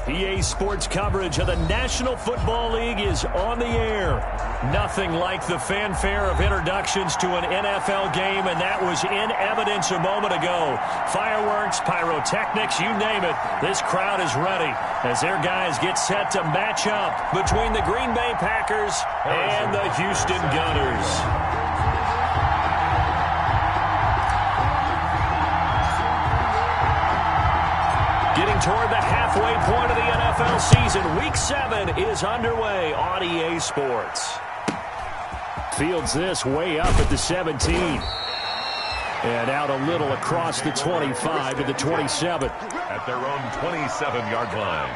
EA Sports coverage of the National Football League is on the air. Nothing like the fanfare of introductions to an NFL game, and that was in evidence a moment ago. Fireworks, pyrotechnics, you name it. This crowd is ready as their guys get set to match up between the Green Bay Packers and the Houston Gunners. Getting toward the halfway point of the NFL season, Week 7 is underway on EA Sports. Fields this way up at the 17. And out a little across the 25 to the 27. At their own 27-yard line.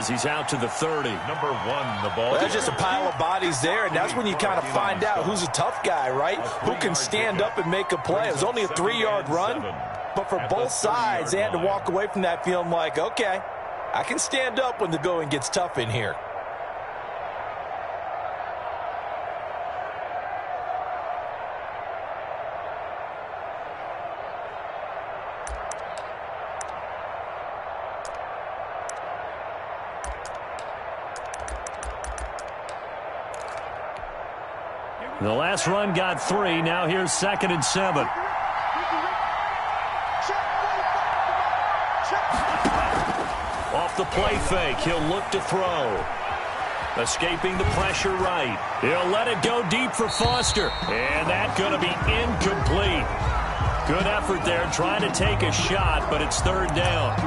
He's out to the 30. Number 1, the ball. Well, there's just a pile of bodies there, and that's when you kind of find out who's a tough guy, right? Who can stand up and make a play. It was only a 3-yard run, but for both sides, they had to walk away from that feeling like, okay, I can stand up when the going gets tough in here. The last run got 3. Now here's 2nd and 7. Off the play fake. He'll look to throw. Escaping the pressure right. He'll let it go deep for Foster. And that's going to be incomplete. Good effort there trying to take a shot, but it's 3rd down.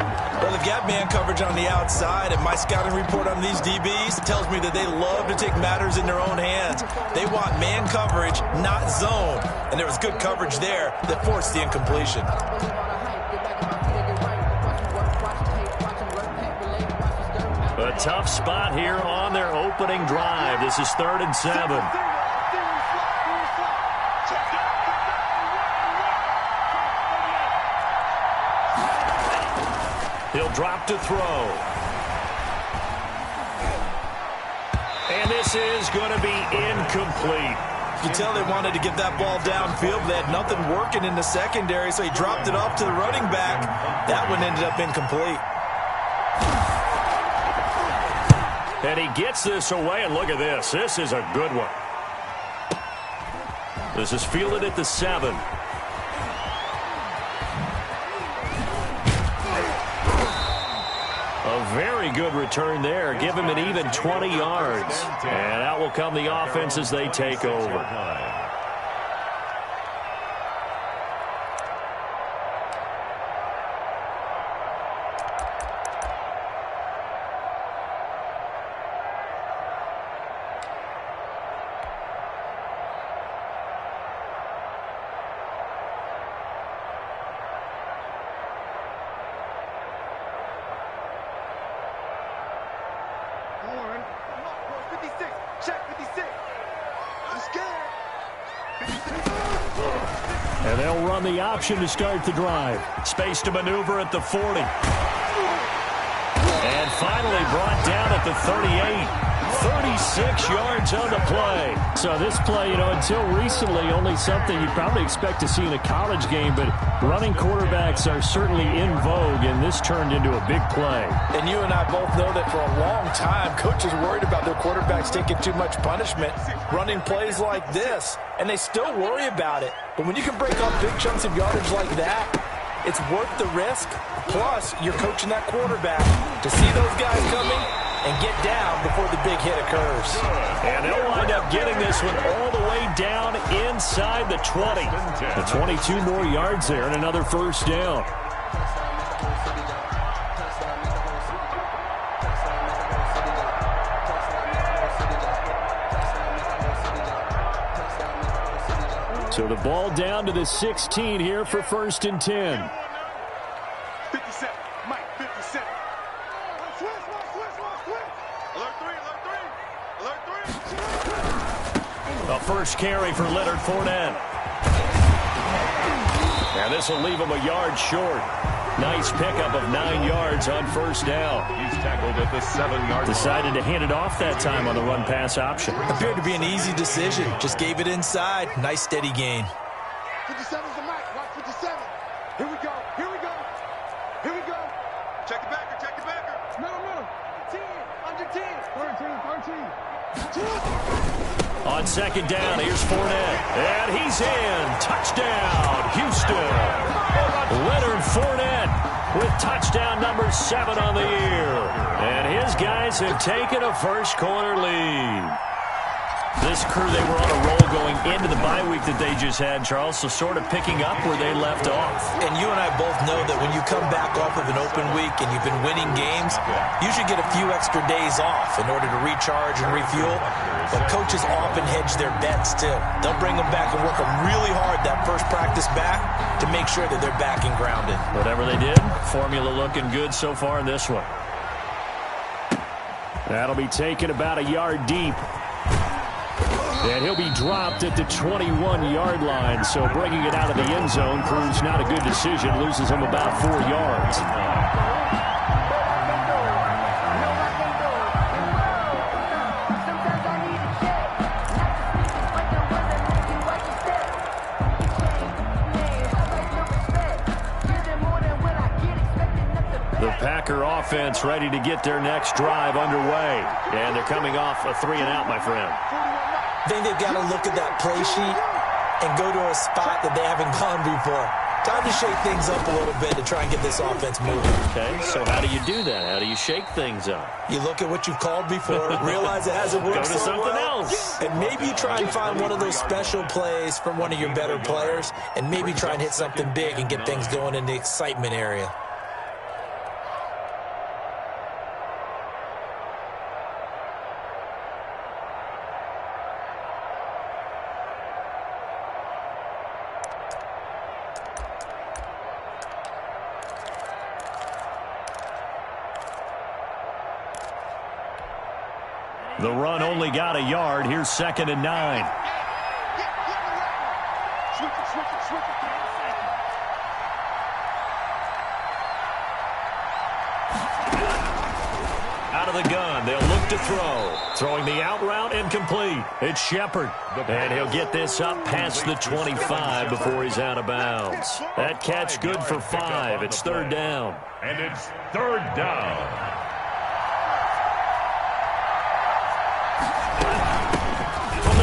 Well, they've got man coverage on the outside, and my scouting report on these DBs tells me that they love to take matters in their own hands. They want man coverage, not zone. And there was good coverage there that forced the incompletion. A tough spot here on their opening drive. This is 3rd and 7. He'll drop to throw. And this is going to be incomplete. You tell they wanted to get that ball downfield, but they had nothing working in the secondary, so he dropped it off to the running back. That one ended up incomplete. And he gets this away, and look at this. This is a good one. This is fielded at the 7. A very good return there. Give him an even 20 yards. And out will come the offense as they take over. And they'll run the option to start the drive. Space to maneuver at the 40. And finally brought down at the 38. 36 yards on the play. So this play, until recently, only something you'd probably expect to see in a college game, but running quarterbacks are certainly in vogue, and this turned into a big play. And you and I both know that for a long time, coaches worried about their quarterbacks taking too much punishment, running plays like this, and they still worry about it. But when you can break up big chunks of yardage like that, it's worth the risk. Plus, you're coaching that quarterback to see those guys coming and get down before the big hit occurs. And they'll wind up getting this one all the way down inside the 20. The 22 more yards there and another first down. So the ball down to the 16 here for 1st and 10. 57. Mike, 57. Switch. Alert 3. The first carry for Leonard Fournette. And this will leave him a yard short. Nice pickup of 9 yards on 1st down. He's tackled at the 7-yard line. Decided to hand it off that time on the run-pass option. Appeared to be an easy decision. Just gave it inside. Nice steady gain. 57's the mic. Watch 57. Here we go. Check the backer. Middle. 10. Under 10. 13. On 2nd down, here's Fournette. And he's in. Touchdown, Houston. Leonard Fournette with touchdown number 7 on the year. And his guys have taken a first-quarter lead. This crew, they were on a roll going into the bye week that they just had, Charles, so sort of picking up where they left off. And you and I both know that when you come back off of an open week and you've been winning games, you should get a few extra days off in order to recharge and refuel. But coaches often hedge their bets, too. They'll bring them back and work them really hard that first practice back to make sure that they're back and grounded. Whatever they did, formula looking good so far in this one. That'll be taken about a yard deep. And he'll be dropped at the 21-yard line. So bringing it out of the end zone proves not a good decision. Loses him about 4 yards. The Packer offense ready to get their next drive underway. And they're coming off a 3-and-out, my friend. I think they've got to look at that play sheet and go to a spot that they haven't gone before. Time to shake things up a little bit to try and get this offense moving. Okay, so how do you do that? How do you shake things up? You look at what you've called before, realize it hasn't worked Go to so something well, else. and maybe you try and find one of those special plays from one of your better players, and maybe try and hit something big and get things going in the excitement area. The run only got a yard. Here's 2nd and 9. Out of the gun, they'll look to throw. Throwing the out route incomplete. It's Shepard. And he'll get this up past the 25 before he's out of bounds. That catch good for 5. It's 3rd down. And it's 3rd down.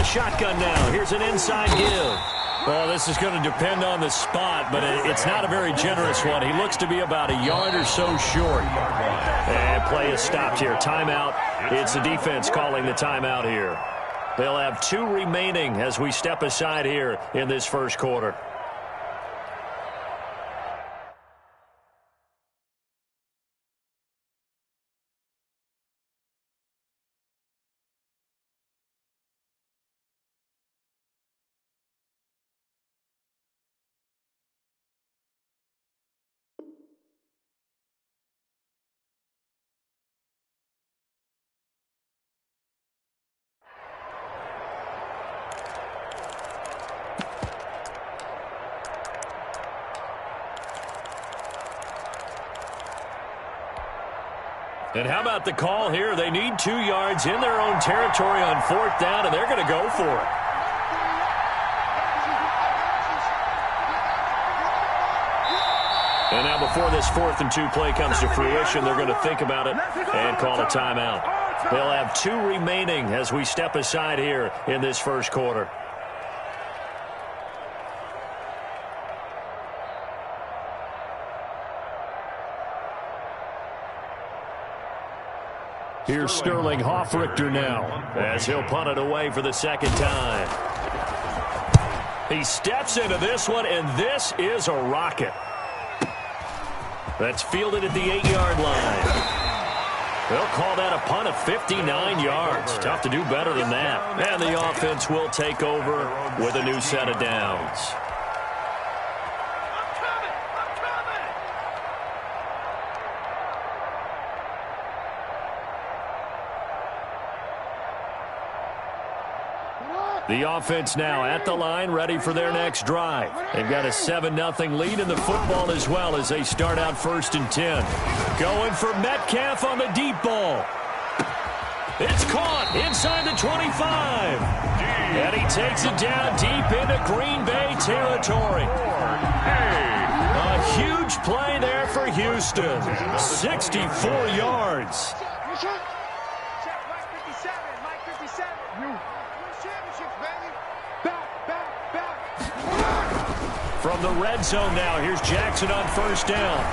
Shotgun now. Here's an inside give. Well, this is going to depend on the spot, but it's not a very generous one. He looks to be about a yard or so short. And play is stopped here. Timeout. It's the defense calling the timeout here. They'll have 2 remaining as we step aside here in this first quarter. And how about the call here? They need 2 yards in their own territory on 4th down, and they're going to go for it. And now before this 4th and 2 play comes to fruition, they're going to think about it and call a timeout. They'll have 2 remaining as we step aside here in this first quarter. Here's Sterling Hoffrichter now as he'll punt it away for the 2nd time. He steps into this one, and this is a rocket. That's fielded at the 8-yard line. They'll call that a punt of 59 yards. Tough to do better than that. And the offense will take over with a new set of downs. The offense now at the line, ready for their next drive. They've got a 7-0 lead in the football as well as they start out 1st and 10. Going for Metcalf on the deep ball. It's caught inside the 25. And he takes it down deep into Green Bay territory. A huge play there for Houston. 64 yards. From the red zone now, here's Jackson on 1st down.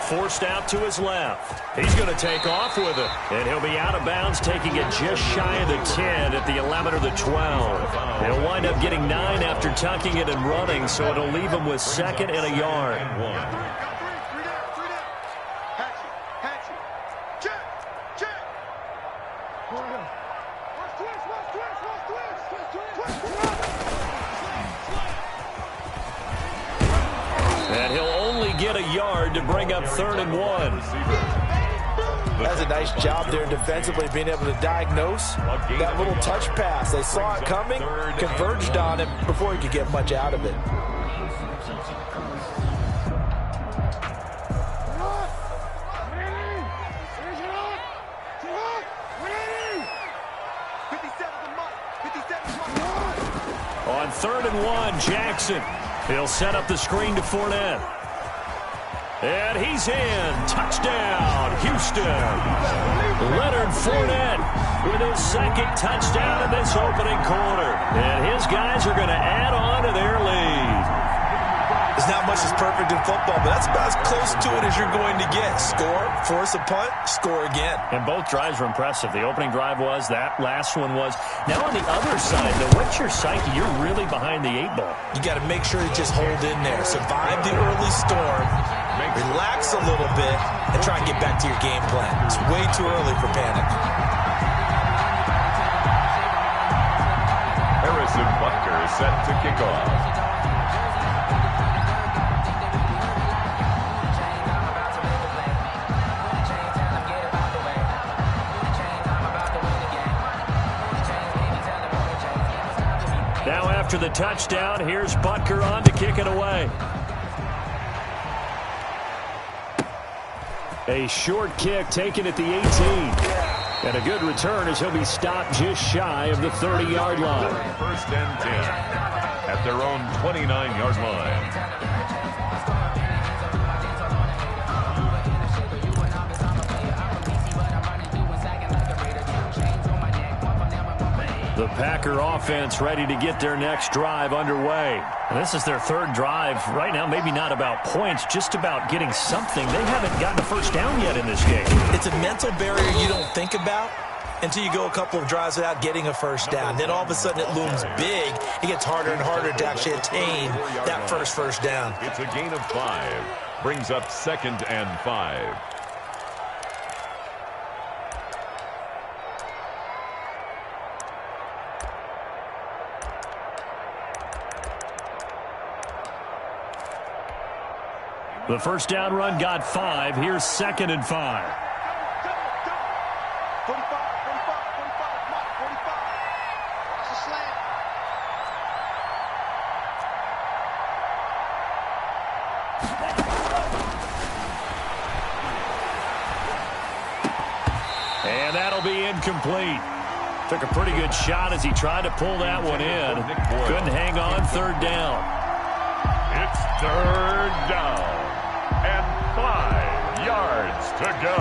Forced out to his left. He's going to take off with it. And he'll be out of bounds, taking it just shy of the 10 at the 11 or the 12. He'll wind up getting 9 after tucking it and running, so it'll leave him with 2nd and a yard. And he'll only get a yard to bring up 3rd and 1. That's a nice job there defensively, being able to diagnose that little touch pass. They saw it coming, converged on it before he could get much out of it. On 3rd and 1, Jackson. He'll set up the screen to Fournette. And he's in. Touchdown, Houston. Leonard Fournette with his 2nd touchdown in this opening quarter. And his guys are going to add on to their lead. There's not much that's perfect in football, but that's about as close to it as you're going to get. Score, force a punt, score again. And both drives were impressive. The opening drive was, that last one was. Now on the other side, though, what's your psyche? You're really behind the 8 ball. You got to make sure to just hold in there. Survive the early storm, relax a little bit, and try and get back to your game plan. It's way too early for panic. Harrison Butker is set to kick off. Now after the touchdown, here's Butker on to kick it away. A short kick taken at the 18. And a good return as he'll be stopped just shy of the 30-yard line. 1st and 10 at their own 29-yard line. The Packer offense ready to get their next drive underway. And this is their 3rd drive. Right now, maybe not about points, just about getting something. They haven't gotten a 1st down yet in this game. It's a mental barrier you don't think about until you go a couple of drives without getting a 1st down. Then all of a sudden it looms big. It gets harder and harder to actually attain that first down. It's a gain of 5. Brings up 2nd and 5. The 1st down run got 5. Here's 2nd and 5. 45. Watch the slant. And that'll be incomplete. Took a pretty good shot as he tried to pull that one in. Couldn't hang on 3rd down. It's 3rd down. And 5 yards to go.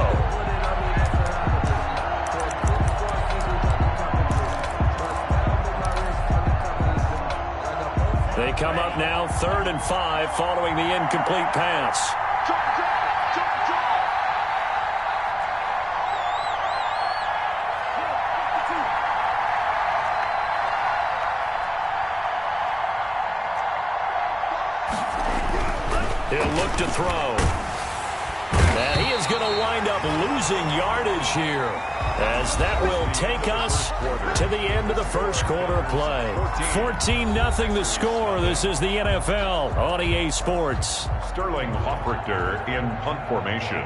They come up now 3rd and 5 following the incomplete pass. He'll look to throw. And he is going to wind up losing yardage here, as that will take us to the end of the first quarter of play. 14-0 the score. This is the NFL on EA Sports. Sterling Hoffrichter in punt formation.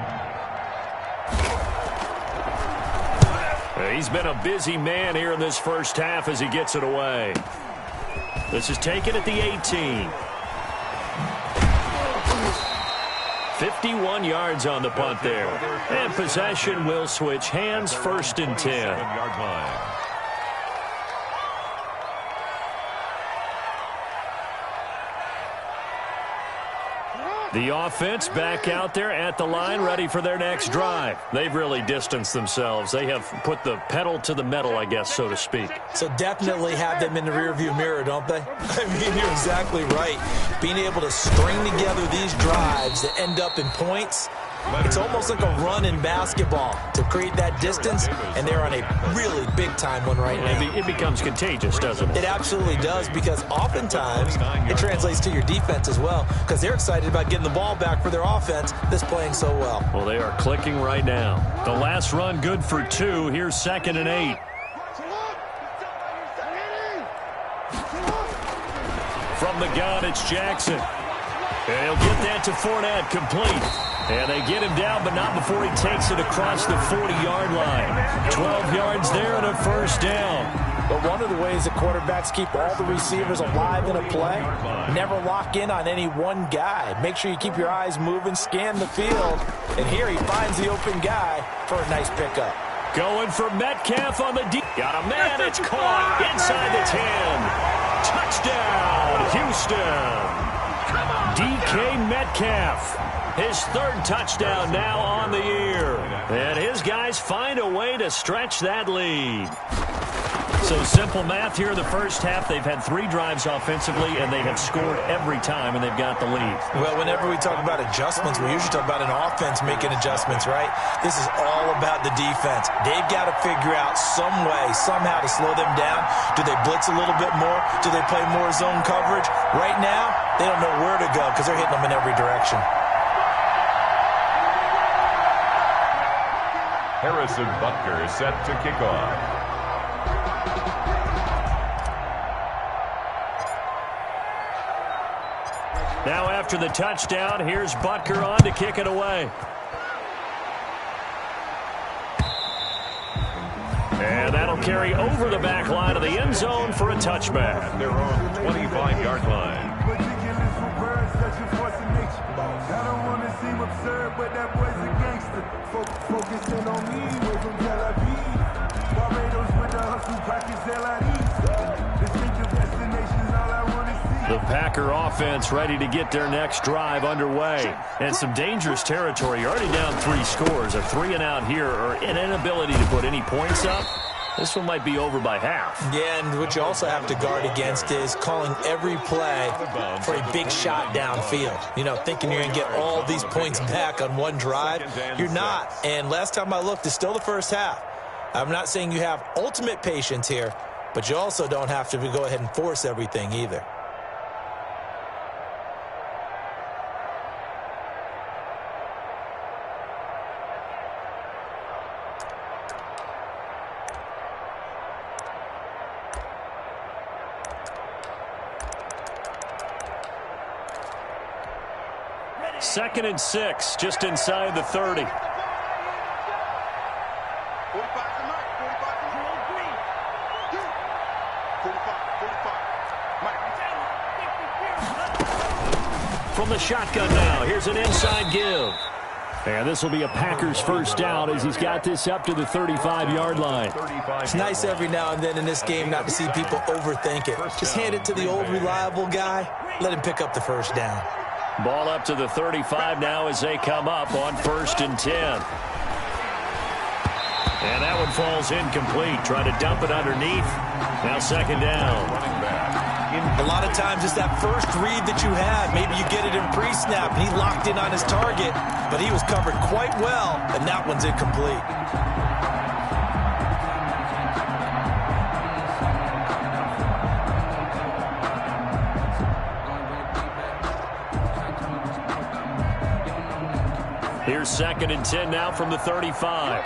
He's been a busy man here in this first half as he gets it away. This is taken at the 18. 51 yards on the punt there. And possession will switch hands, 1st and 10. Yard line. The offense back out there at the line, ready for their next drive. They've really distanced themselves. They have put the pedal to the metal, I guess, so to speak. So definitely have them in the rearview mirror, don't they? I mean, you're exactly right. Being able to string together these drives that end up in points, it's almost like a run in basketball to create that distance, and they're on a really big-time one right now. It becomes contagious, doesn't it? It absolutely does, because oftentimes it translates to your defense as well, because they're excited about getting the ball back for their offense that's playing so well. Well, they are clicking right now. The last run good for 2. Here's 2nd and 8. From the gun, it's Jackson. And he'll get that to Fournette, complete. And they get him down, but not before he takes it across the 40-yard line. 12 yards there and a 1st down. But one of the ways that quarterbacks keep all the receivers alive in a play, never lock in on any one guy. Make sure you keep your eyes moving, scan the field. And here he finds the open guy for a nice pickup. Going for Metcalf on the deep. Got a man, it's caught inside the 10. Touchdown, Houston. DK Metcalf, his 3rd touchdown now on the year. And his guys find a way to stretch that lead. So simple math here in the first half. They've had 3 drives offensively, and they have scored every time, and they've got the lead. Well, whenever we talk about adjustments, we usually talk about an offense making adjustments, right? This is all about the defense. They've got to figure out some way, somehow to slow them down. Do they blitz a little bit more? Do they play more zone coverage? Right now, they don't know where to go because they're hitting them in every direction. Harrison Butker set to kick off. Now after the touchdown, here's Butker on to kick it away. And that'll carry over the back line of the end zone for a touchback. Their own 25-yard line. I don't want to seem absurd, but that boy's a gangster. Focusing on me, way from Tel Aviv. Barbados with the hustle, practice distinctive destinations, all I want to see. The Packer offense ready to get their next drive underway. And some dangerous territory. You're already down 3 scores. A 3-and-out here, or an inability to put any points up. This one might be over by half. Yeah, and what you also have to guard against is calling every play for a big shot downfield. You know, thinking you're going to get all these points back on one drive. You're not. And last time I looked, it's still the first half. I'm not saying you have ultimate patience here, but you also don't have to go ahead and force everything either. Second and 6, just inside the 30. From the shotgun now, here's an inside give. And this will be a Packers first down as he's got this up to the 35-yard line. It's nice every now and then in this game not to see people overthink it. Just hand it to the old reliable guy. Let him pick up the first down. Ball up to the 35 now as they come up on 1st and 10. And that one falls incomplete. Trying to dump it underneath. Now 2nd down. A lot of times it's that first read that you have. Maybe you get it in pre-snap, and he locked in on his target, but he was covered quite well, and that one's incomplete. Here's 2nd and 10 now from the 35.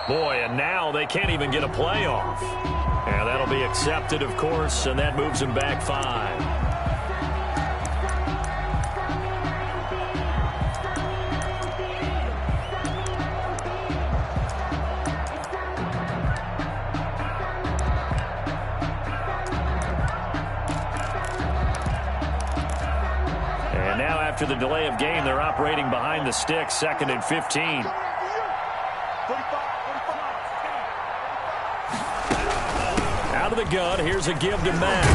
Boy, and now they can't even get a play off. And that'll be accepted, of course, and that moves them back 5. And now after the delay of game, they're operating behind the sticks, 2nd and 15. Out of the gun, here's a give to Mack.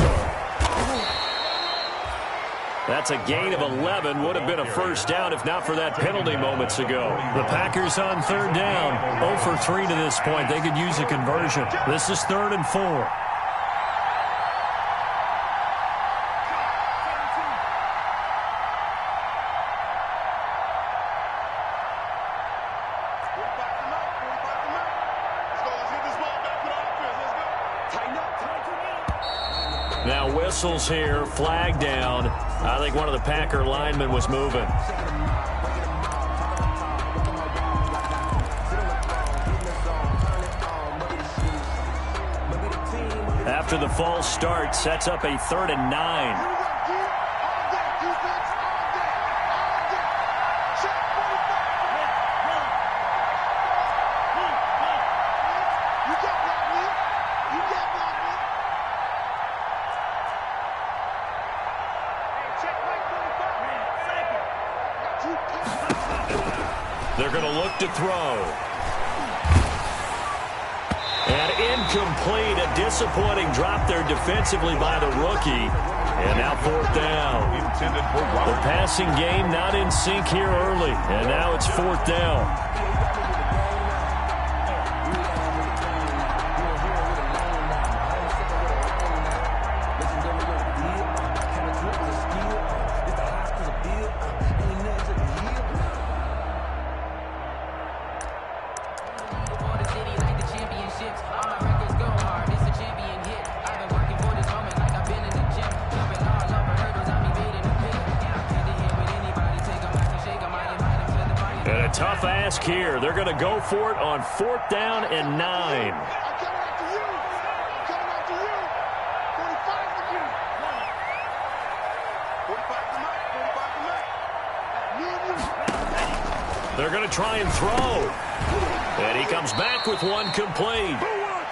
That's a gain of 11. Would have been a first down if not for that penalty moments ago. The Packers on 3rd down. 0 for 3 to this point. They could use a conversion. This is 3rd and 4. Now whistles here, flag down. I think one of the Packer linemen was moving. After the false start, sets up a 3rd and 9. They're going to look to throw. And incomplete. A disappointing drop there defensively by the rookie. And now 4th down. The passing game not in sync here early. And now it's 4th down. And a tough ask here. They're going to go for it on 4th down and 9. They're going to try and throw. And he comes back with one complete.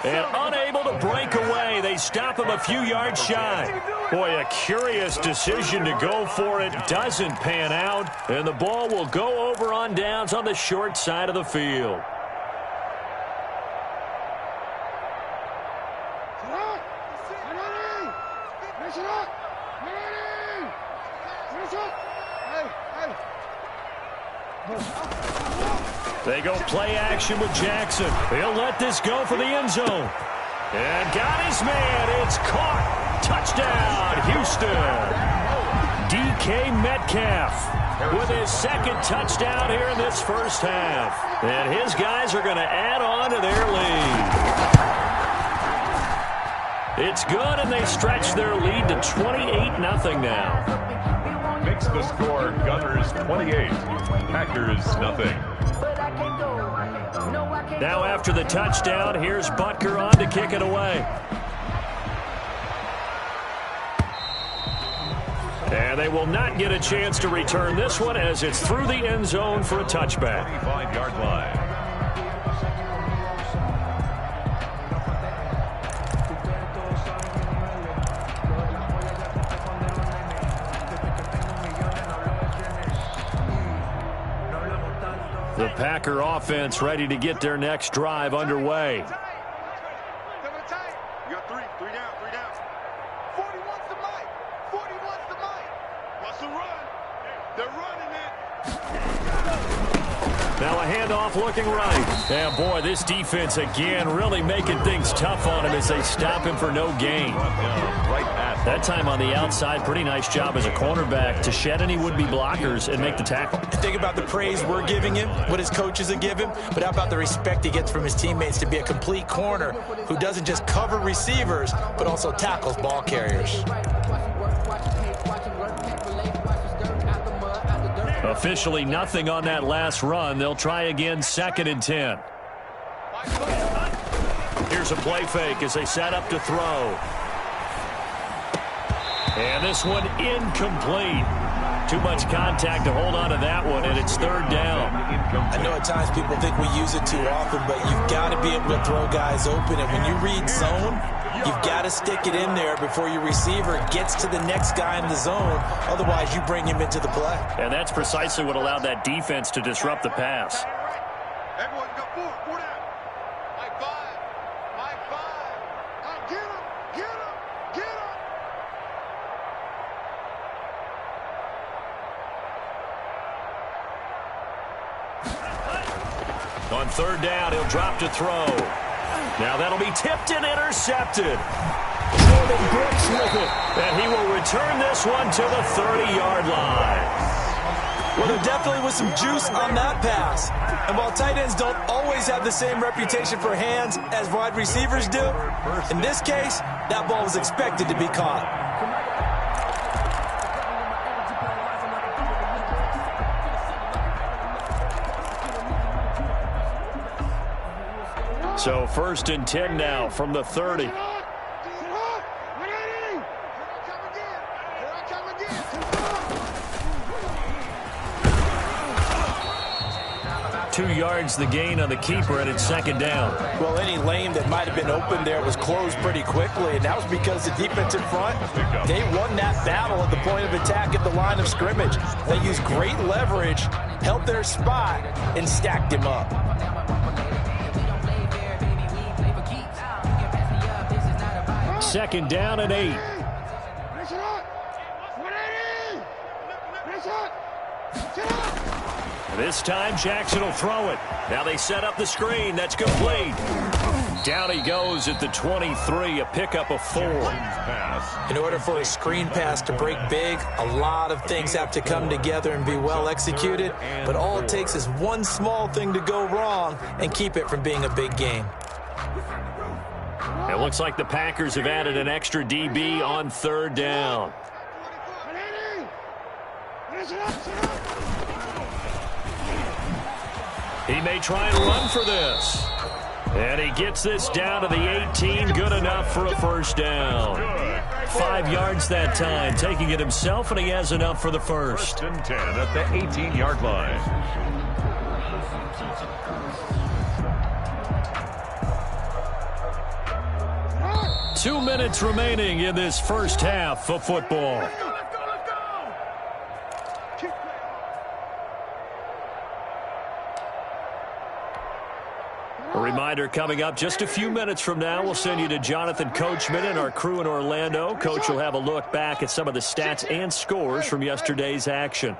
And unable to break away. They stop him a few yards shy. Boy, a curious decision to go for it. Doesn't pan out. And the ball will go over on downs on the short side of the field. They go play action with Jackson. He'll let this go for the end zone. And got his man. It's caught. Touchdown, Houston. DK Metcalf with his 2nd touchdown here in this first half. And his guys are going to add on to their lead. It's good, and they stretch their lead to 28-0 now. Makes the score Gunners 28, Packers nothing. Now after the touchdown, here's Butker on to kick it away. And they will not get a chance to return this one as it's through the end zone for a touchback. 35-yard line. The Packer offense ready to get their next drive underway. You got three down. 40 wants the mic. 40 wants the mic. Wants to run. They're running it. Now a handoff looking right. And boy, this defense again really making things tough on him as they stop him for no gain. Right at That time on the outside, pretty nice job as a cornerback to shed any would-be blockers and make the tackle. Think about the praise we're giving him, what his coaches are giving him, but how about the respect he gets from his teammates to be a complete corner who doesn't just cover receivers, but also tackles ball carriers. Officially nothing on that last run. They'll try again, 2nd and 10. Here's a play fake as they set up to throw. And this one incomplete. Too much contact to hold on to that one, and it's 3rd down. I know at times people think we use it too often, but you've got to be able to throw guys open. And when you read zone, you've got to stick it in there before your receiver gets to the next guy in the zone. Otherwise, you bring him into the play. And that's precisely what allowed that defense to disrupt the pass. Everyone got 4 down. Mike 5. Mike 5. Now get him. Get him. Get him. On 3rd down, he'll drop to throw. Now that'll be tipped and intercepted. Jordan Brooks with it. And he will return this one to the 30-yard line. Well, there definitely was some juice on that pass. And while tight ends don't always have the same reputation for hands as wide receivers do, in this case, that ball was expected to be caught. So 1st and 10 now from the 30. 2 yards the gain on the keeper, and it's 2nd down. Well, any lane that might have been open there was closed pretty quickly, and that was because the defensive front, they won that battle at the point of attack at the line of scrimmage. They used great leverage, held their spot, and stacked him up. Second down and 8. This time Jackson will throw it. Now they set up the screen. That's complete. Down he goes at the 23, a pickup of 4. In order for a screen pass to break big, a lot of things have to come together and be well executed, but all it takes is one small thing to go wrong and keep it from being a big game. It looks like the Packers have added an extra DB on 3rd down. He may try and run for this. And he gets this down to the 18. Good enough for a 1st down. 5 yards that time, taking it himself, and he has enough for the 1st. 1st and 10 at the 18-yard line. Two minutes remaining in this first half of football. A reminder coming up just a few minutes from now, we'll send you to Jonathan Coachman and our crew in Orlando. Coach will have a look back at some of the stats and scores from yesterday's action.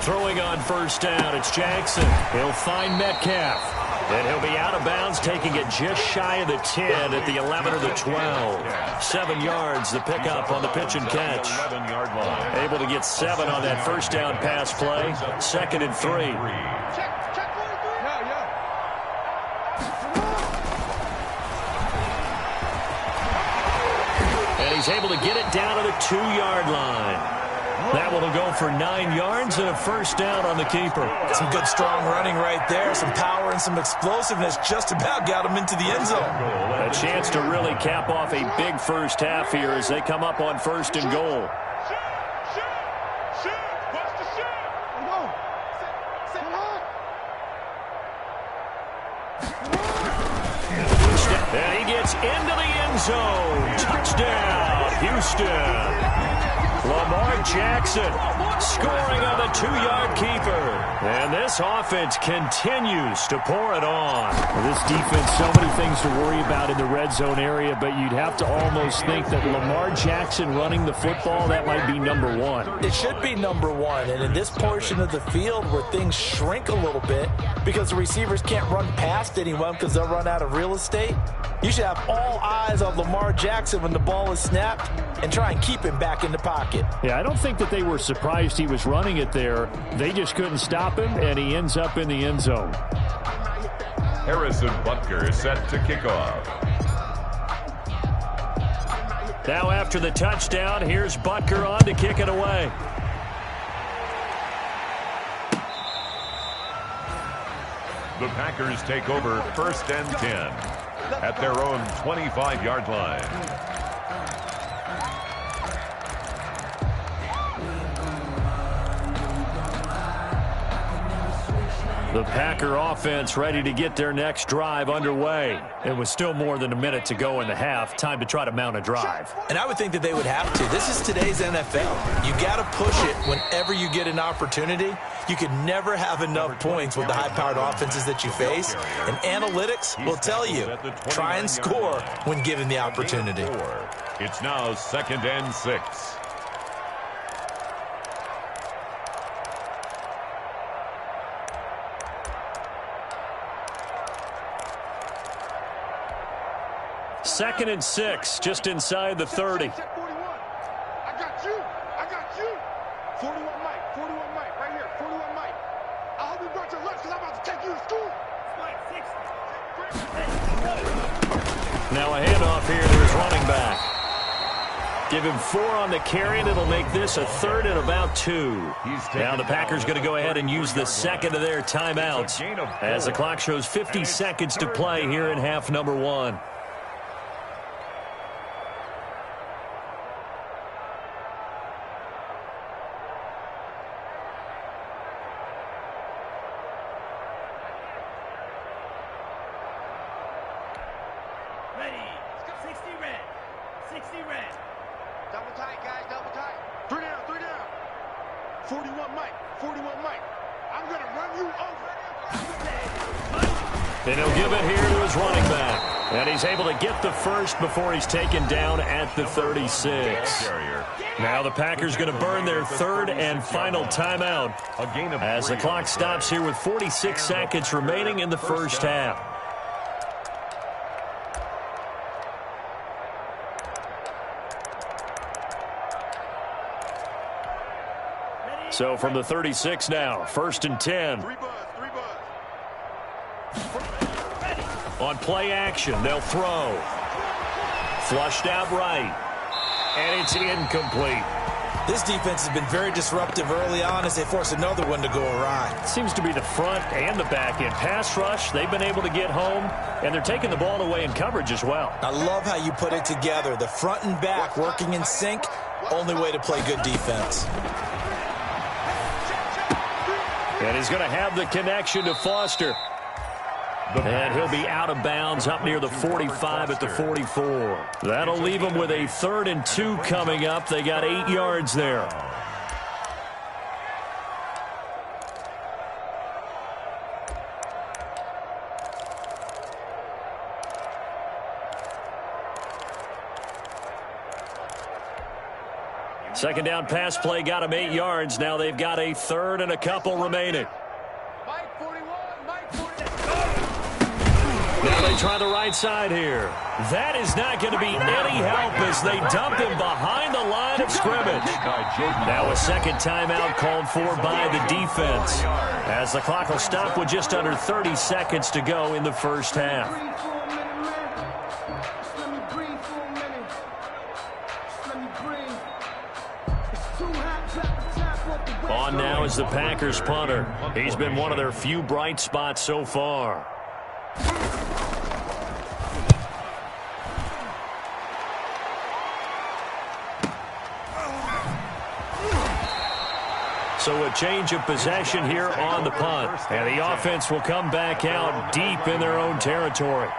Throwing on 1st down, it's Jackson. He'll find Metcalf. And he'll be out of bounds, taking it just shy of the 10 at the 11 or the 12. 7 yards, the pickup on the pitch and catch. 11-yard line. Able to get 7 on that 1st down pass play. 2nd and 3. And he's able to get it down to the 2-yard line. That one will go for 9 yards and a 1st down on the keeper. Some good, strong running right there. Some power and some explosiveness just about got him into the end zone. A chance to really cap off a big first half here as they come up on 1st and goal. And he gets into the end zone. Touchdown, Houston. Lamar Jackson scoring on the 2-yard keeper. And this offense continues to pour it on. This defense, so many things to worry about in the red zone area, but you'd have to almost think that Lamar Jackson running the football, that might be number one. It should be number one, and in this portion of the field where things shrink a little bit because the receivers can't run past anyone because they'll run out of real estate, you should have all eyes on Lamar Jackson when the ball is snapped and try and keep him back in the pocket. Yeah, I don't think that they were surprised he was running it there. They just couldn't stop him, and he ends up in the end zone. Harrison Butker is set to kick off. Now after the touchdown, here's Butker on to kick it away. The Packers take over 1st and 10 at their own 25-yard line. The Packer offense ready to get their next drive underway. It was still more than a minute to go in the half. Time to try to mount a drive. And I would think that they would have to. This is today's NFL. You got to push it whenever you get an opportunity. You can never have enough points with the high-powered offenses that you face. And analytics will tell you, try and score when given the opportunity. It's now 2nd and 6. Second and 6, just inside the 30. I got you. I got you. 41 Mike. 41 Mike. Right here. 41 Mike. I hope you brought your lunch because I'm about to take you to school. Now a handoff here to his running back. Give him 4 on the carry, and it'll make this a 3rd and about 2. Now the Packers going to go ahead and use the second of their timeouts as the clock shows 50 seconds to play here in half number 1. Double tight, guys. Double tight. 3 down. 3 down. 41 Mike. 41 Mike. I'm going to run you over. And he'll give it here to his running back. And he's able to get the first before he's taken down at the 36. Now the Packers going to burn their 3rd and final timeout as the clock stops here with 46 seconds remaining in the first half. So from the 36 now, 1st and 10. 3 buzz. 3 buzz. On play action, they'll throw. Flushed out right. And it's incomplete. This defense has been very disruptive early on as they force another one to go awry. Seems to be the front and the back end. Pass rush, they've been able to get home, and they're taking the ball away in coverage as well. I love how you put it together. The front and back working in sync, only way to play good defense. And he's going to have the connection to Foster. And he'll be out of bounds up near the 45 at the 44. That'll leave him with a 3rd and 2 coming up. They got 8 yards there. Second down pass play got him 8 yards. Now they've got a 3rd and a couple remaining. Mike 41. Mike 41. Now they try the right side here. That is not going to be any help as they dump him behind the line of scrimmage. Now a second timeout called for by the defense as the clock will stop with just under 30 seconds to go in the first half. On now is the Packers punter. He's been one of their few bright spots so far. So a change of possession here on the punt. And the offense will come back out deep in their own territory.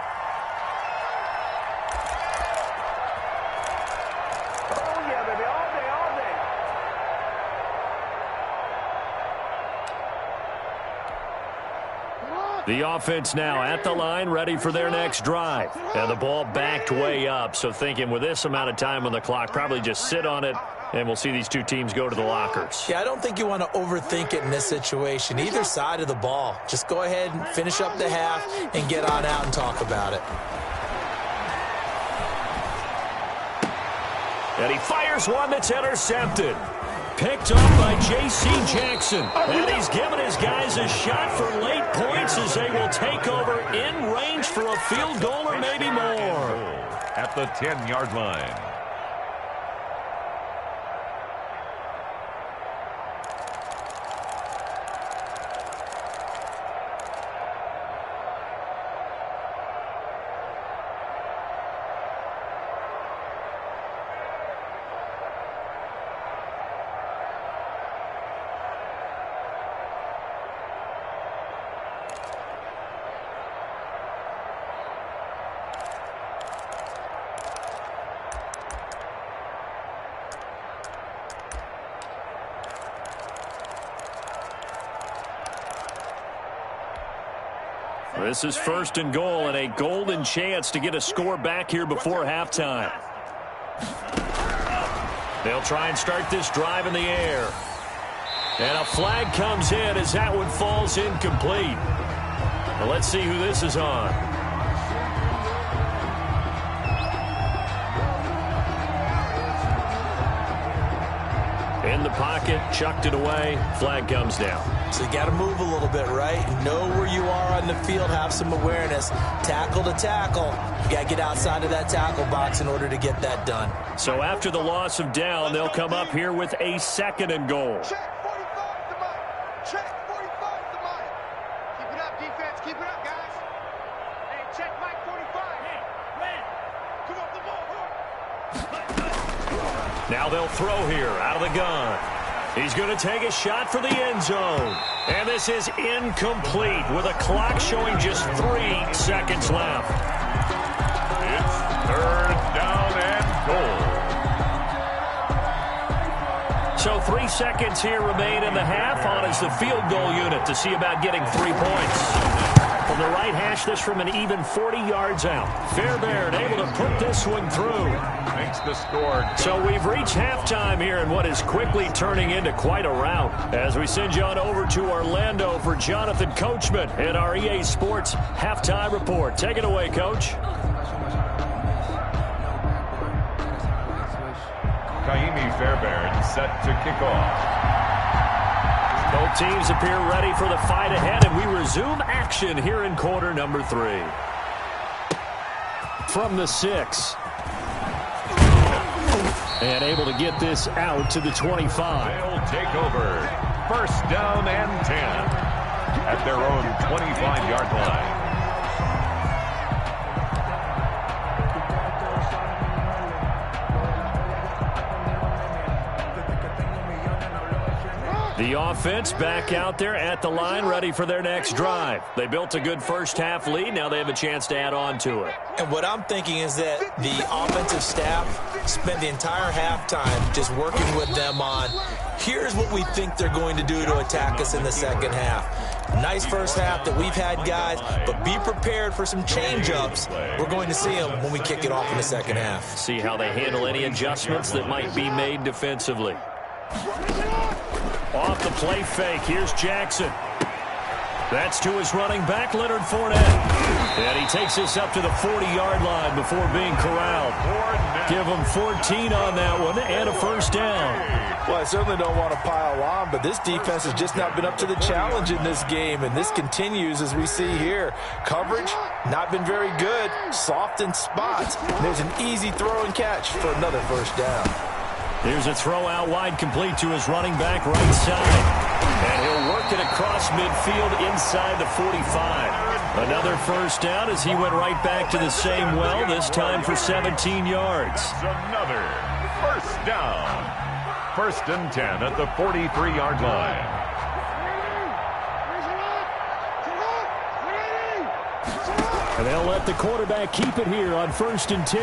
The offense now at the line, ready for their next drive. And the ball backed way up, so thinking with this amount of time on the clock, probably just sit on it, and we'll see these two teams go to the lockers. Yeah, I don't think you want to overthink it in this situation. Either side of the ball. Just go ahead and finish up the half and get on out and talk about it. And he fires one that's intercepted. Picked up by J.C. Jackson. And he's given his guys a shot for late points as they will take over in range for a field goal or maybe more. At the 10-yard line. This is first and goal and a golden chance to get a score back here before halftime. They'll try and start this drive in the air. And a flag comes in as that one falls incomplete. Well, let's see who this is on. In the pocket, chucked it away, flag comes down. So you got to move a little bit, right? Know where you are on the field, have some awareness. Tackle to tackle. You got to get outside of that tackle box in order to get that done. So after the loss of down, they'll come up here with a second and goal. Check 45 to Mike. Check 45 to Mike. Keep it up, defense. Keep it up, guys. Hey, check Mike 45. Hey, man. Come up the ball. Now they'll throw here out of the gun. He's going to take a shot for the end zone. And this is incomplete with a clock showing just 3 seconds left. It's third down and goal. So 3 seconds here remain in the half. On is the field goal unit to see about getting 3 points. From the right hash, this from an even 40 yards out. Fairbairn able to put this one through. Makes the score. So we've reached halftime here in what is quickly turning into quite a rout. As we send you on over to Orlando for Jonathan Coachman in our EA Sports Halftime Report. Take it away, Coach. Kaimi Fairbairn set to kick off. Both teams appear ready for the fight ahead, and we resume action here in quarter number 3. From the 6. And able to get this out to the 25. They'll take over. First down and 10 at their own 25-yard line. The offense back out there at the line, ready for their next drive. They built a good first-half lead. Now they have a chance to add on to it. And what I'm thinking is that the offensive staff spent the entire halftime just working with them on, here's what we think they're going to do to attack us in the second half. Nice first half that we've had, guys, but be prepared for some change-ups. We're going to see them when we kick it off in the second half. See how they handle any adjustments that might be made defensively. Off the play fake, here's Jackson. That's to his running back, Leonard Fournette. And he takes this up to the 40-yard line before being corralled. Give him 14 on that one and a first down. Well, I certainly don't want to pile on, but this defense has just not been up to the challenge in this game, and this continues as we see here. Coverage, not been very good, soft in spots. There's an easy throw and catch for another first down. Here's a throw out wide, complete to his running back right side. And he'll work it across midfield inside the 45. Another first down as he went right back to the same well, this time for 17 yards. Another first down. First and 10 at the 43-yard line. And they'll let the quarterback keep it here on first and 10.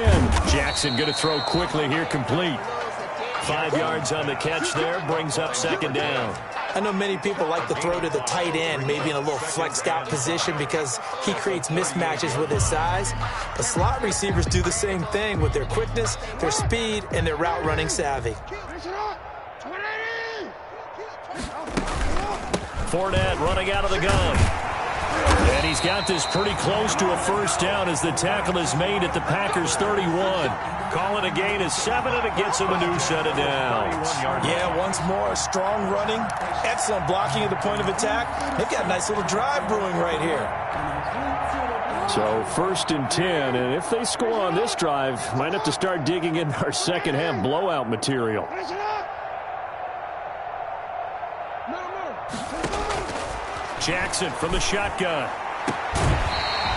Jackson going to throw quickly here, complete. 5 yards on the catch there, brings up second down. I know many people like to throw to the tight end, maybe in a little flexed out position because he creates mismatches with his size. But slot receivers do the same thing with their quickness, their speed, and their route running savvy. Fournette running out of the gun. And he's got this pretty close to a first down as the tackle is made at the Packers' 31. Calling a gain of 7, and it gets him a new set of downs. Yeah, once more, strong running, excellent blocking at the point of attack. They've got a nice little drive brewing right here. So 1st and 10, and if they score on this drive, might have to start digging in our second half blowout material. Jackson from the shotgun.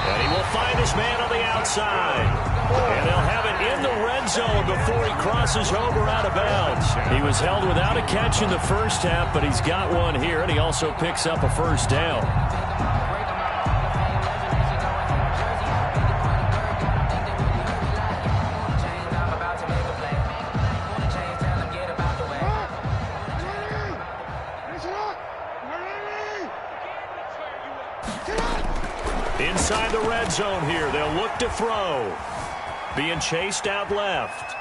And he will find his man on the outside. And they'll have it in the red zone before he crosses over out of bounds. He was held without a catch in the first half, but he's got one here, and he also picks up a first down. Inside the red zone here, they'll look to throw. Being chased out left.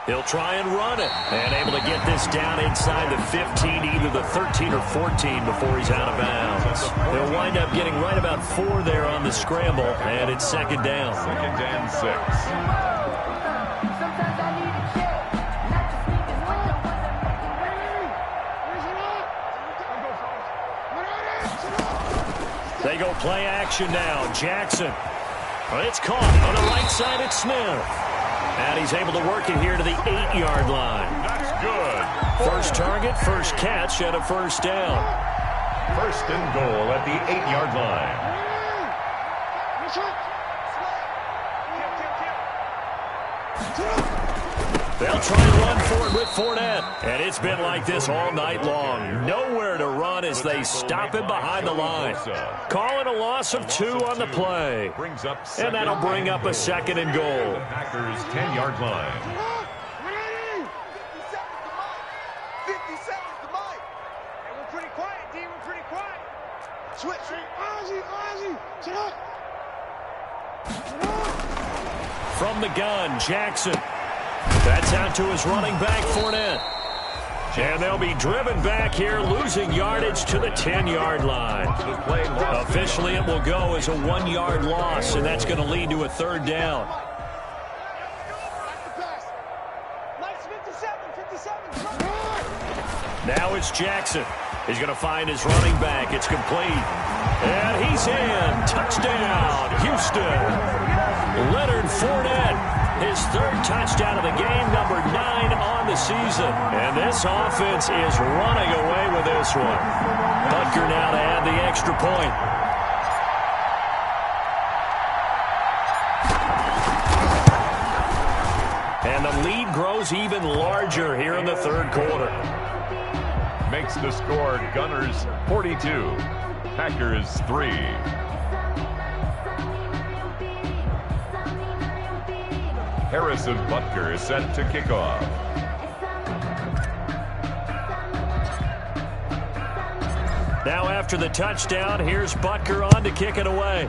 He'll try and run it. And able to get this down inside the 15, either the 13 or 14 before he's out of bounds. They'll wind up getting right about 4 there on the scramble, and it's second down. 2nd and 6. They go play action now. Jackson. Well, it's caught on the right side at Smith. And he's able to work it here to the 8-yard line. That's good. First target, first catch, and a first down. 1st and goal at the 8-yard line. They'll try and run forward with Fournette. And it's been like this all night long. Nowhere to run as they stop him behind the line. Calling a loss of 2 on the play. And that'll bring up a 2nd and goal. Packers 10-yard line. 50 seconds to Mike. And we're pretty quiet, D. We're pretty quiet. Switch. From the gun, Jackson. That's out to his running back, Fournette. And they'll be driven back here, losing yardage to the 10-yard line. Officially, it will go as a 1-yard loss, and that's going to lead to a 3rd down. Now it's Jackson. He's going to find his running back. It's complete. And he's in. Touchdown, Houston. Leonard Fournette. His 3rd touchdown of the game, number 9 on the season. And this offense is running away with this one. Butker now to add the extra point. And the lead grows even larger here in the 3rd quarter. Makes the score Gunners 42, Packers 3. Harrison Butker is set to kick off. Now after the touchdown, here's Butker on to kick it away.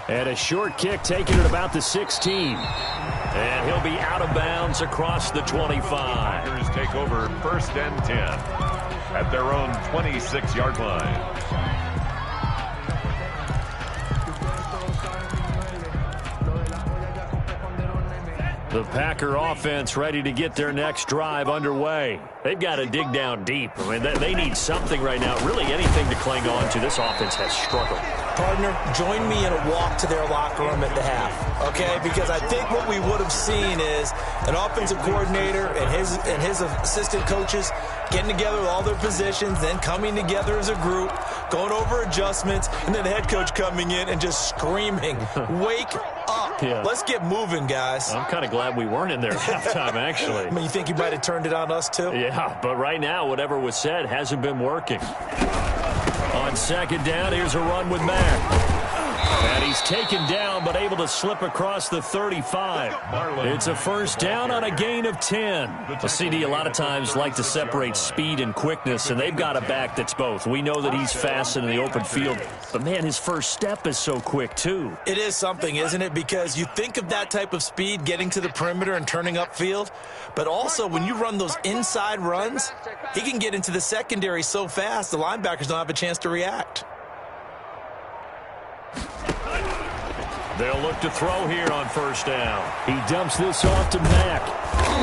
And a short kick taken at about the 16. And he'll be out of bounds across the 25. Packers take over 1st and 10 at their own 26-yard line. The Packer offense ready to get their next drive underway. They've got to dig down deep. I mean, they need something right now, really anything to cling on to. This offense has struggled. Partner, join me in a walk to their locker room at the half, okay? Because I think what we would have seen is an offensive coordinator and his assistant coaches getting together with all their positions, then coming together as a group, going over adjustments, and then the head coach coming in and just screaming, wake up. Yeah. Let's get moving, guys. I'm kind of glad we weren't in there at halftime, actually. I mean, you think you might have turned it on us, too? Yeah, but right now, whatever was said hasn't been working. On 2nd down, here's a run with Mack. And he's taken down, but able to slip across the 35. It's a first down on a gain of 10. The CD a lot of times like to separate speed and quickness, and they've got a back that's both. We know that he's fast in the open field, but, man, his first step is so quick, too. It is something, isn't it? Because you think of that type of speed getting to the perimeter and turning upfield, but also when you run those inside runs, he can get into the secondary so fast the linebackers don't have a chance to react. They'll look to throw here on first down. He dumps this off to Mack.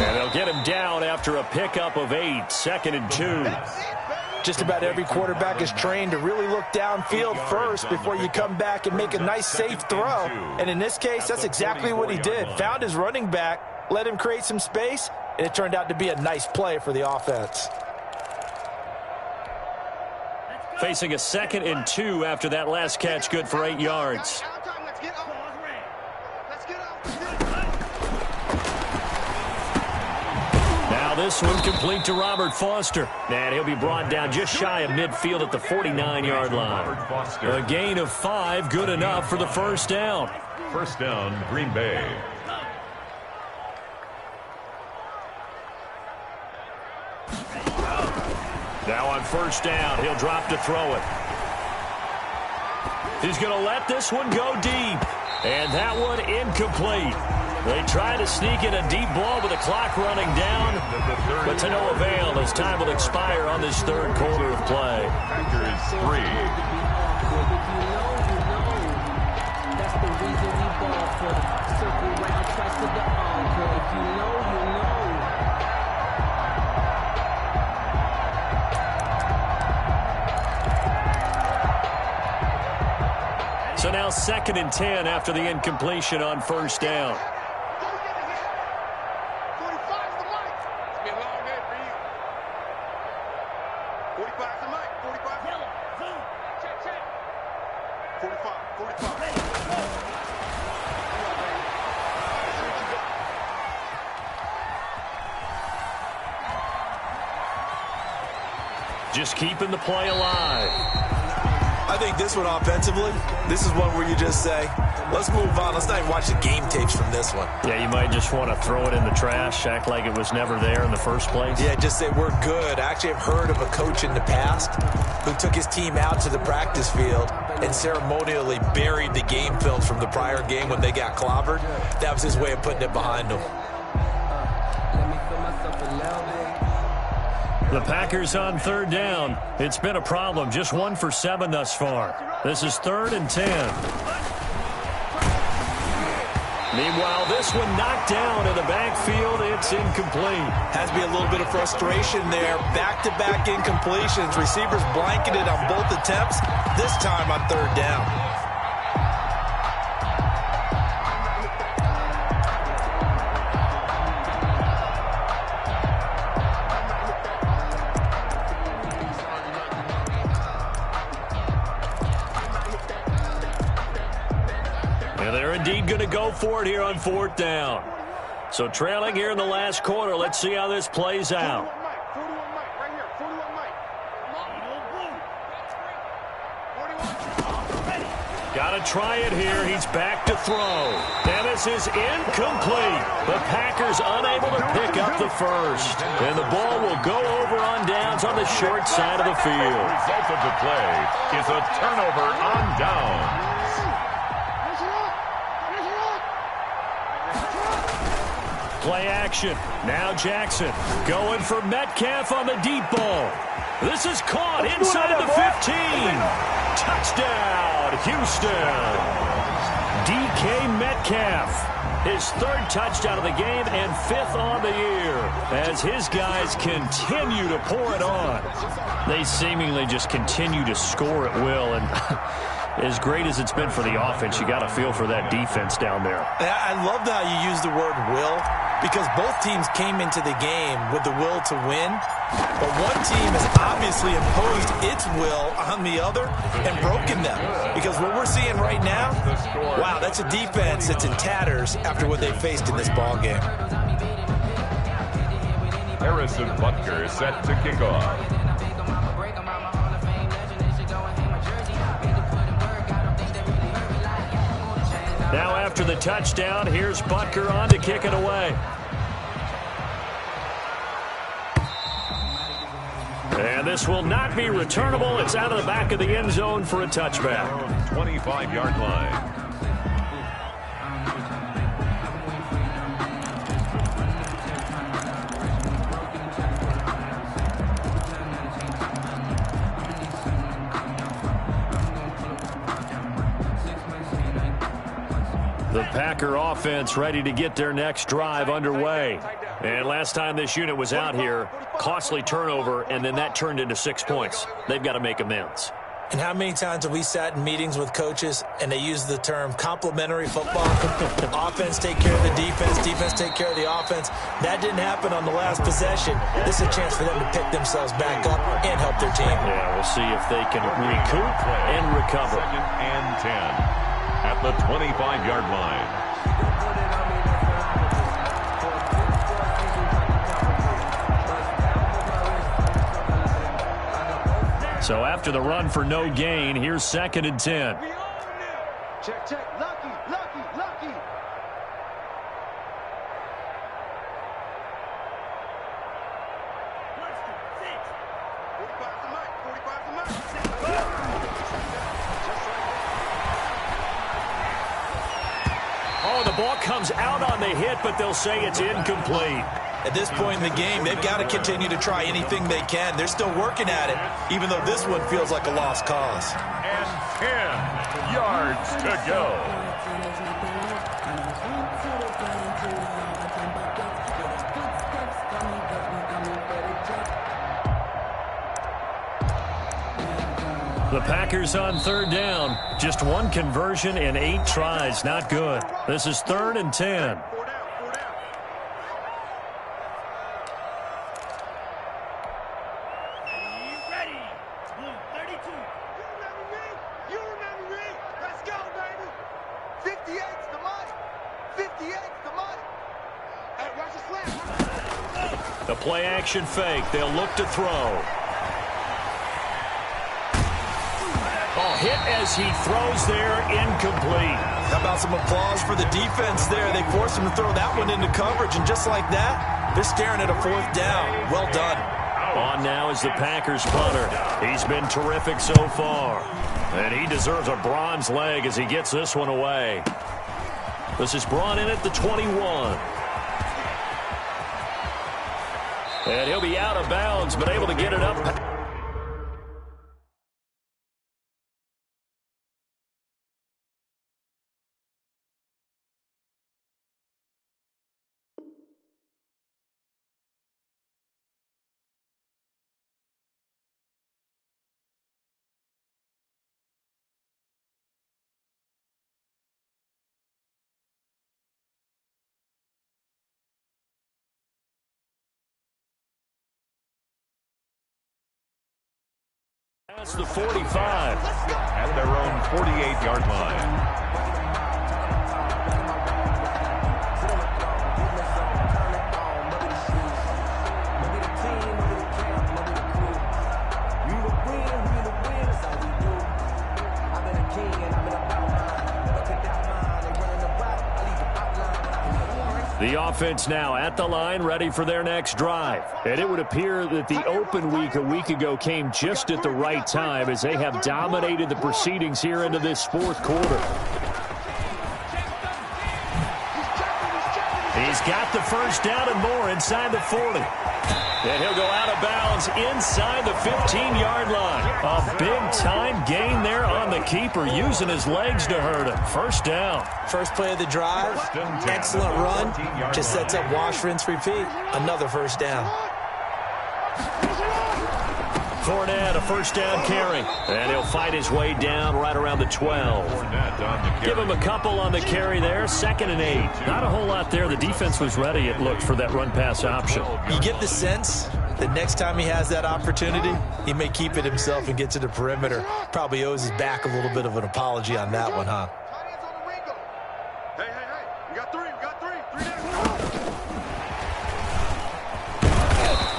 And they'll get him down after a pickup of 8, 2nd and 2. Just about every quarterback is trained to really look downfield first before you come back and make a nice, safe throw. And in this case, that's exactly what he did. Found his running back, let him create some space, and it turned out to be a nice play for the offense. Facing a 2nd and 2 after that last catch, good for 8 yards. Now this one complete to Robert Foster. And he'll be brought down just shy of midfield at the 49-yard line. A gain of 5, good enough for the first down. First down, Green Bay. Now on first down, he'll drop to throw it. He's going to let this one go deep. And that one incomplete. They try to sneak in a deep ball with the clock running down, but to no avail as time will expire on this third quarter of play. Packers 3. That's the reason we ball for the circle round, trust of the encore. If you know, you know. So now 2nd and 10 after the incompletion on first down. Just keeping the play alive. I think this one offensively, this is one where you just say, let's move on. Let's not even watch the game tapes from this one. Yeah, you might just want to throw it in the trash, act like it was never there in the first place. Yeah, just say we're good. I actually have heard of a coach in the past who took his team out to the practice field and ceremonially buried the game film from the prior game when they got clobbered. That was his way of putting it behind them. The Packers on third down. It's been a problem. Just 1 for 7 thus far. This is 3rd and 10. Meanwhile, this one knocked down in the backfield. It's incomplete. Has to be a little bit of frustration there. Back-to-back incompletions. Receivers blanketed on both attempts. This time on third down. Indeed going to go for it here on 4th down. So trailing here in the last quarter. Let's see how this plays out. Got to try it here. He's back to throw. And this is incomplete. The Packers unable to pick up the first. And the ball will go over on downs on the short side of the field. The result of the play is a turnover on downs. Play action. Now Jackson going for Metcalf on the deep ball. This is caught inside the 15. Touchdown, Houston. DK Metcalf. His 3rd touchdown of the game and 5th on the year as his guys continue to pour it on. They seemingly just continue to score at will, and as great as it's been for the offense, you got to feel for that defense down there. I love how you use the word will, because both teams came into the game with the will to win, but one team has obviously imposed its will on the other and broken them. Because what we're seeing right now, wow, that's a defense that's in tatters after what they faced in this ballgame. Harrison Butker set to kick off. Now after the touchdown, here's Butker on to kick it away. And this will not be returnable. It's out of the back of the end zone for a touchback. 25-yard line. The Packer offense ready to get their next drive underway. And last time this unit was out here, costly turnover, and then that turned into 6 points. They've got to make amends. And how many times have we sat in meetings with coaches and they use the term complementary football? Offense take care of the defense, defense take care of the offense. That didn't happen on the last possession. This is a chance for them to pick themselves back up and help their team. Yeah, we'll see if they can recoup and recover. 2nd and 10 at the 25-yard line. So after the run for no gain, here's 2nd and 10. Check, check. Lucky, lucky, lucky. Oh, the ball comes out on the hit, but they'll say it's incomplete. At this point in the game, they've got to continue to try anything they can. They're still working at it, even though this one feels like a lost cause. And 10 yards to go. The Packers on 3rd down. Just one conversion in 8 tries. Not good. This is 3rd and 10. The play action fake. They'll look to throw. Oh, hit as he throws there, incomplete. How about some applause for the defense there? They forced him to throw that one into coverage, and just like that, they're staring at a 4th down. Well done. On now is the Packers punter. He's been terrific so far. And he deserves a bronze leg as he gets this one away. This is brought in at the 21. And he'll be out of bounds, but able to get it up. That's the 45. At their own 48-yard line. The offense now at the line, ready for their next drive. And it would appear that the open week a week ago came just at the right time as they have dominated the proceedings here into this 4th quarter. He's got the 1st down and more inside the 40. And he'll go out of bounds inside the 15-yard line. A big-time gain there on the keeper, using his legs to hurt him. 1st down. First play of the drive, excellent run. Just sets up wash, rinse, repeat. Another 1st down. Fournette, a 1st down carry. And he'll fight his way down right around the 12. Give him a couple on the carry there. 2nd and 8. Not a whole lot there. The defense was ready, it looked, for that run-pass option. You get the sense that next time he has that opportunity, he may keep it himself and get to the perimeter. Probably owes his back a little bit of an apology on that one, huh? Hey, hey, hey. We got 3. We got 3. 3 down.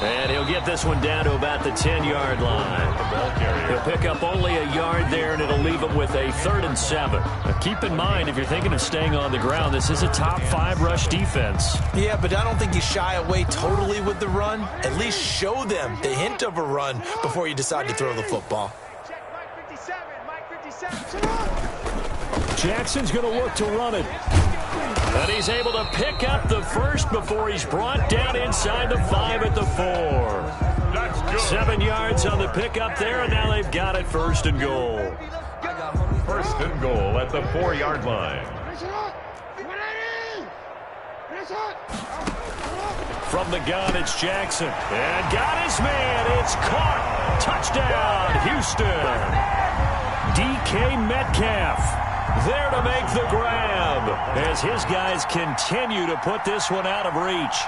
And he'll get this one down to about the 10-yard line. He'll pick up only a yard there, and it'll leave him with a 3rd and 7. Now, keep in mind, if you're thinking of staying on the ground, this is a top 5 rush defense. Yeah, but I don't think you shy away totally with the run. At least show them the hint of a run before you decide to throw the football. Check Mike 57. Mike 57. Jackson's going to look to run it. And he's able to pick up the first before he's brought down inside the 5 at the 4. That's good. 7 yards on the pickup there, and now they've got it 1st and goal. 1st and goal at the 4-yard line. From the gun, it's Jackson. And got his man. It's caught. Touchdown, Houston. DK Metcalf there to make the grab as his guys continue to put this one out of reach.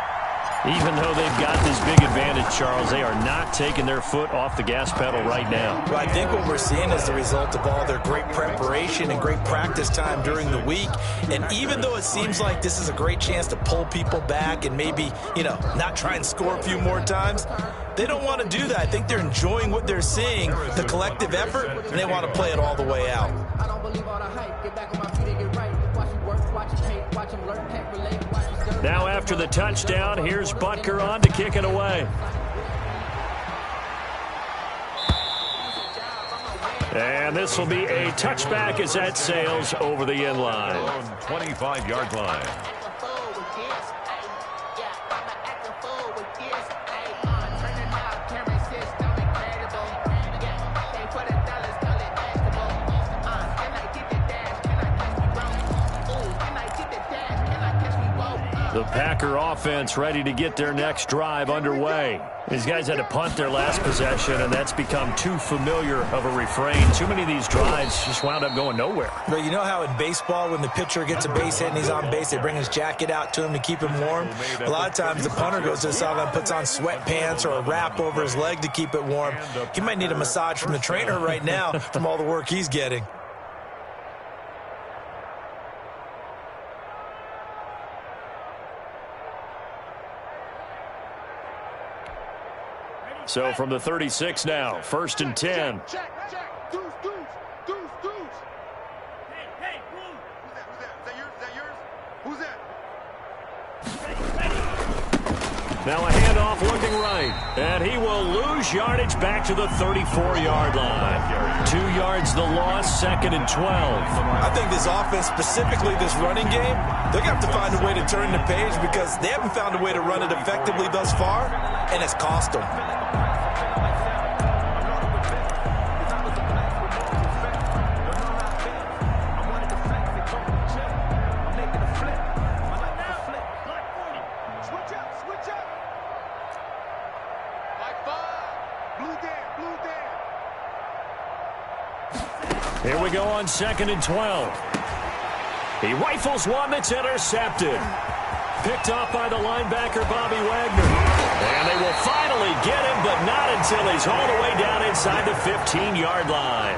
Even though they've got this big advantage, Charles, they are not taking their foot off the gas pedal right now. Well, I think what we're seeing is the result of all their great preparation and great practice time during the week. And even though it seems like this is a great chance to pull people back and maybe, not try and score a few more times, they don't want to do that. I think they're enjoying what they're seeing, the collective effort, and they want to play it all the way out. I don't believe all the hype. Get back on my feet and get right. Watch it work, watch it hate, watch him learn, can't relate, watch it stir. Now after the touchdown, here's Butker on to kick it away. And this will be a touchback as that sails over the end line. 25-yard line. The Packer offense ready to get their next drive underway. These guys had to punt their last possession, and that's become too familiar of a refrain. Too many of these drives just wound up going nowhere. But you know how in baseball, when the pitcher gets a base hit and he's on base, they bring his jacket out to him to keep him warm? A lot of times the punter goes to the sideline, puts on sweatpants or a wrap over his leg to keep it warm. He might need a massage from the trainer right now from all the work he's getting. So from the 36 now, 1st and 10. Check. Deuce. Hey, Who's that? Is that yours? Who's that? Now a handoff looking right. And he will lose yardage back to the 34-yard line. 2 yards the loss, 2nd and 12. I think this offense, specifically this running game, they're going to have to find a way to turn the page because they haven't found a way to run it effectively thus far, and it's cost them. Here we go on 2nd and 12. He rifles one that's intercepted. Picked off by the linebacker, Bobby Wagner. And they will finally get him, but not until he's all the way down inside the 15-yard line.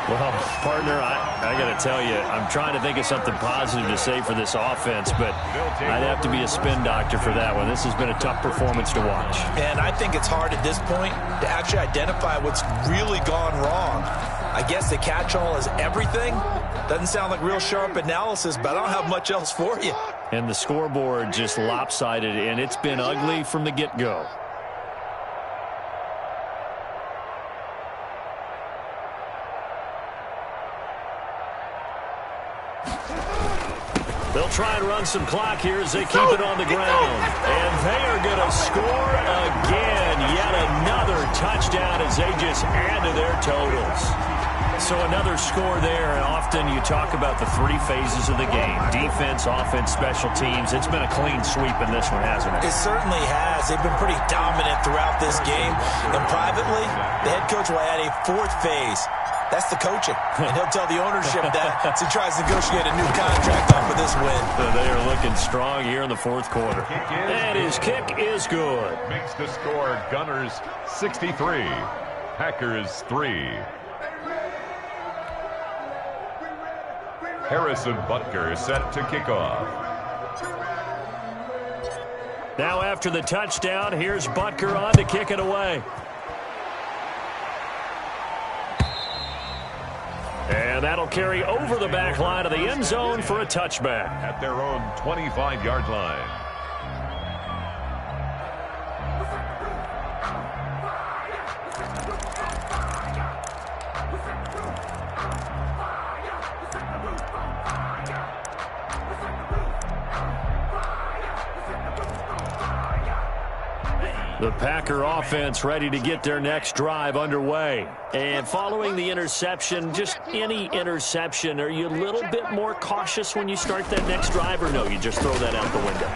Well, partner, I got to tell you, I'm trying to think of something positive to say for this offense, but I'd have to be a spin doctor for that one. This has been a tough performance to watch. And I think it's hard at this point to actually identify what's really gone wrong. I guess the catch-all is everything. Doesn't sound like real sharp analysis, but I don't have much else for you. And the scoreboard just lopsided, and it's been ugly from the get-go. They'll try and run some clock here as they keep it on the ground. And they are going to score again. Yet another touchdown as they just add to their totals. So another score there, and often you talk about the 3 phases of the game. Defense, offense, special teams. It's been a clean sweep in this one, hasn't it? It certainly has. They've been pretty dominant throughout this game. And privately, the head coach will add a 4th phase. That's the coaching. And he'll tell the ownership that as he tries to negotiate a new contract off of this win. So they are looking strong here in the 4th quarter. And his kick is good. Makes the score Gunners 63, Packers 3. Harrison Butker set to kick off. Now after the touchdown, here's Butker on to kick it away. And that'll carry over the back line of the end zone for a touchback. At their own 25-yard line. The Packer offense ready to get their next drive underway. And following the interception, just any interception, are you a little bit more cautious when you start that next drive, or no, you just throw that out the window?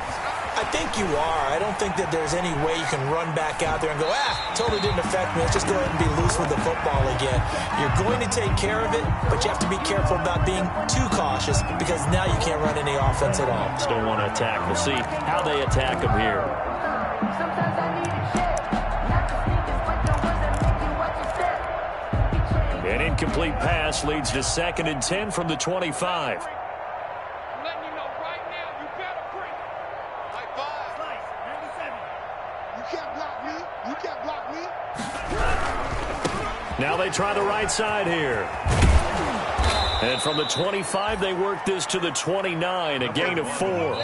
I think you are. I don't think that there's any way you can run back out there and go, totally didn't affect me. Let's just go ahead and be loose with the football again. You're going to take care of it, but you have to be careful about being too cautious because now you can't run any offense at all. Still want to attack. We'll see how they attack them here. An incomplete pass leads to 2nd and 10 from the 25. I'm letting you know right now, you better bring it. High five. You can't block me. You can't block me. Now they try the right side here. And from the 25, they work this to the 29, a gain of 4.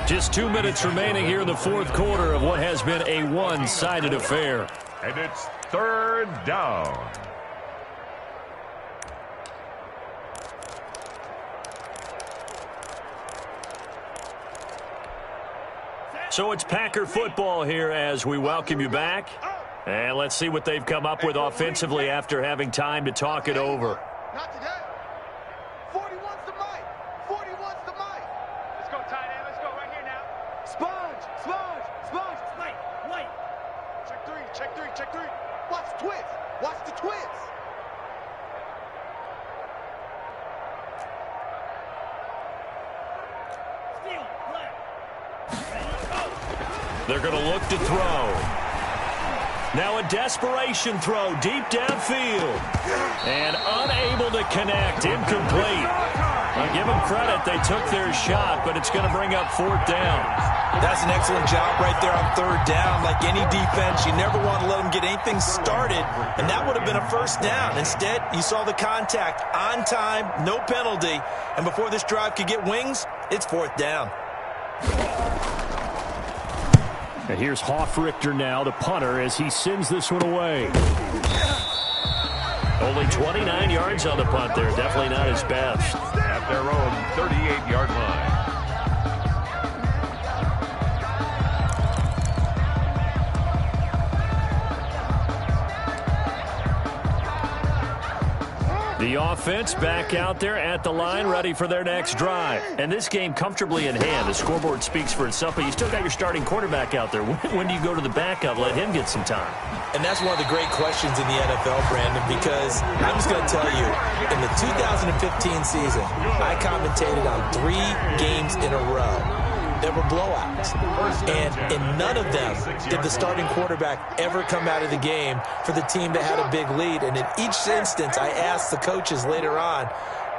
Just 2 minutes remaining here in the fourth quarter of what has been a one-sided affair. And it's 3rd down. So it's Packer football here as we welcome you back. And let's see what they've come up with offensively after having time to talk it over. Not today. 41's the mic. 41's the mic. Let's go, tight end. Let's go right here now. Sponge. Wait. Check three. Watch the twist. Watch the twist. They're going to look to throw. Now a desperation throw deep downfield. And unable to connect. Incomplete. I'll give them credit. They took their shot, but it's going to bring up 4th down. That's an excellent job right there on 3rd down. Like any defense, you never want to let them get anything started, and that would have been a 1st down. Instead, you saw the contact on time, no penalty, and before this drive could get wings, it's 4th down. And here's Hoffrichter now, the punter, as he sends this one away. Only 29 yards on the punt there. Definitely not his best. At their own 38-yard line. The offense back out there at the line, ready for their next drive. And this game comfortably in hand. The scoreboard speaks for itself, but you still got your starting quarterback out there. When do you go to the backup? Let him get some time. And that's one of the great questions in the NFL, Brandon, because I'm just going to tell you, in the 2015 season, I commentated on 3 games in a row. There were blowouts, and in none of them did the starting quarterback ever come out of the game for the team that had a big lead. And in each instance, I asked the coaches later on,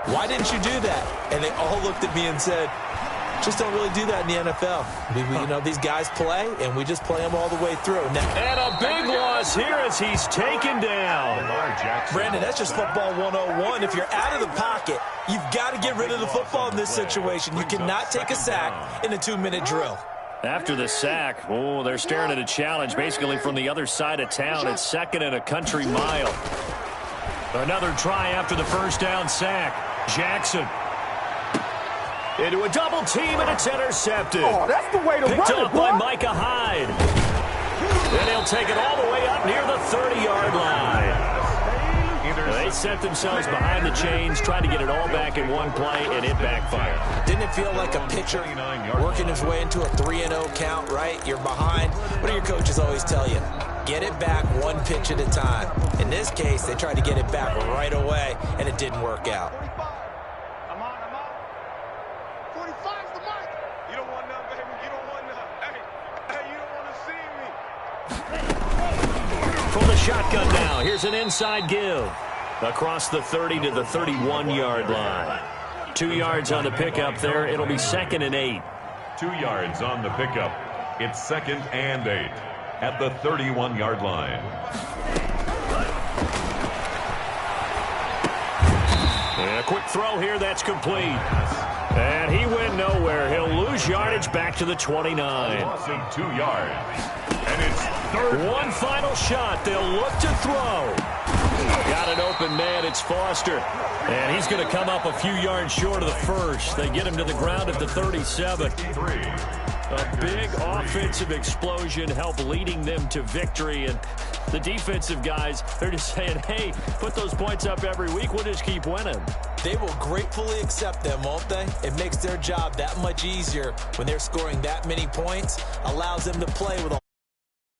why didn't you do that? And they all looked at me and said, just don't really do that in the NFL. You know, these guys play, and we just play them all the way through. Now, and a big loss here as he's taken down. Brandon, that's just football 101. If you're out of the pocket, you've got to get rid of the football in this situation. You cannot take a sack in a 2-minute drill. After the sack, they're staring at a challenge basically from the other side of town. It's 2nd and a country mile. Another try after the 1st down sack. Jackson into a double team, and it's intercepted. Oh, that's the way to Picked run off it, by boy. Micah Hyde. And he'll take it all the way up near the 30-yard line. They set themselves behind the chains, trying to get it all back in one play, and it backfired. Didn't it feel like a pitcher working his way into a 3-0 count, right? You're behind. What do your coaches always tell you? Get it back one pitch at a time. In this case, they tried to get it back right away, and it didn't work out. I'm on. 45's the mic. You don't want none, baby. You don't want none. Hey, you don't want to see me. From the shotgun now, here's an inside give. Across the 30 to the 31-yard line. 2 yards on the pickup there. It'll be 2nd and 8. 2 yards on the pickup. It's 2nd and 8 at the 31-yard line. And a quick throw here, that's complete. And he went nowhere. He'll lose yardage back to the 29. Loss of 2 yards. And it's 3rd. One final shot. They'll look to throw. Got an open man. It's Foster. And he's going to come up a few yards short of the first. They get him to the ground at the 37. A big offensive explosion helped leading them to victory. And the defensive guys, they're just saying, hey, put those points up every week. We'll just keep winning. They will gratefully accept them, won't they? It makes their job that much easier when they're scoring that many points. Allows them to play with a